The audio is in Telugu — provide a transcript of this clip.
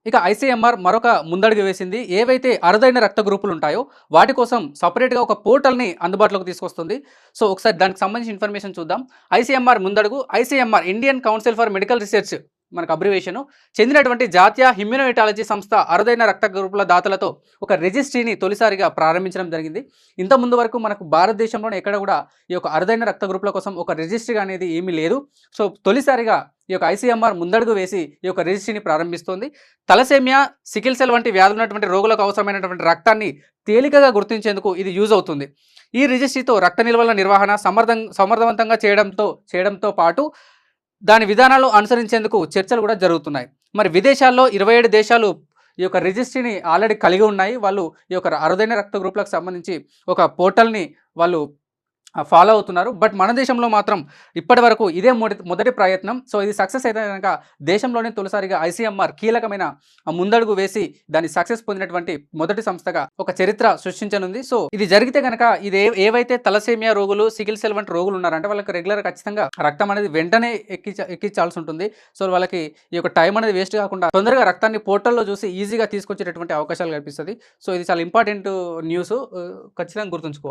ఇక ఐసీఎంఆర్ మరొక ముందడుగు వేసింది. ఏవైతే అరుదైన రక్త గ్రూపులు ఉంటాయో వాటి కోసం సెపరేట్‌గా ఒక పోర్టల్‌ని అందుబాటులోకి తీసుకొస్తుంది. సో, ఒకసారి దానికి సంబంధించిన ఇన్ఫర్మేషన్ చూద్దాం. ఐసీఎంఆర్ ముందడుగు ICMR Indian council for medical research మనకు అబ్రివేషను చెందినటువంటి జాతీయ ఇమ్యునోహిటాలజీ సంస్థ అరుదైన రక్త గ్రూపుల దాతలతో ఒక రిజిస్ట్రీని తొలిసారిగా ప్రారంభించడం జరిగింది. ఇంతకుముందు వరకు మనకు భారతదేశంలోనే ఎక్కడ కూడా ఈ యొక్క అరుదైన రక్త గ్రూపుల కోసం ఒక రిజిస్ట్రీ అనేది ఏమీ లేదు. సో, తొలిసారిగా ఈ యొక్క ఐసీఎంఆర్ ముందడుగు వేసి ఈ యొక్క రిజిస్ట్రీని ప్రారంభిస్తోంది. తలసేమియా, సికిల్ సెల్ వంటి వ్యాధులు ఉన్నటువంటి రోగులకు అవసరమైనటువంటి రక్తాన్ని తేలికగా గుర్తించేందుకు ఇది యూజ్ అవుతుంది. ఈ రిజిస్ట్రీతో రక్త నిల్వల నిర్వహణ సమర్థవంతంగా చేయడంతో పాటు దాని విధానాలు అనుసరించేందుకు చర్చలు కూడా జరుగుతున్నాయి. మరి విదేశాల్లో 27 దేశాలు ఈ యొక్క రిజిస్ట్రీని ఆల్రెడీ కలిగి ఉన్నాయి. వాళ్ళు ఈ యొక్క అరుదైన రక్త గ్రూపులకు సంబంధించి ఒక పోర్టల్‌ని వాళ్ళు ఫాలో అవుతున్నారు. బట్ మన దేశంలో మాత్రం ఇప్పటివరకు ఇదే మొదటి ప్రయత్నం. సో, ఇది సక్సెస్ అయితే గనక దేశంలోనే తొలిసారిగా ఐసీఎంఆర్ కీలకమైన ముందడుగు వేసి దాన్ని సక్సెస్ పొందినటువంటి మొదటి సంస్థగా ఒక చరిత్ర సృష్టించనుంది. సో, ఇది జరిగితే గనక ఇది ఏవైతే తలసేమియా రోగులు, సికిల్ సెల్ వంటి రోగులు ఉన్నారంటే వాళ్ళకి రెగ్యులర్‌గా ఖచ్చితంగా రక్తం అనేది వెంటనే ఎక్కించాల్సి ఉంటుంది. సో, వాళ్ళకి ఈ యొక్క టైం అనేది వేస్ట్ కాకుండా తొందరగా రక్తాన్ని పోర్టల్‌లో చూసి ఈజీగా తీసుకొచ్చేటటువంటి అవకాశాలు కల్పిస్తది. సో, ఇది చాలా ఇంపార్టెంట్ న్యూసు. ఖచ్చితంగా గుర్తుంచుకోవాలి.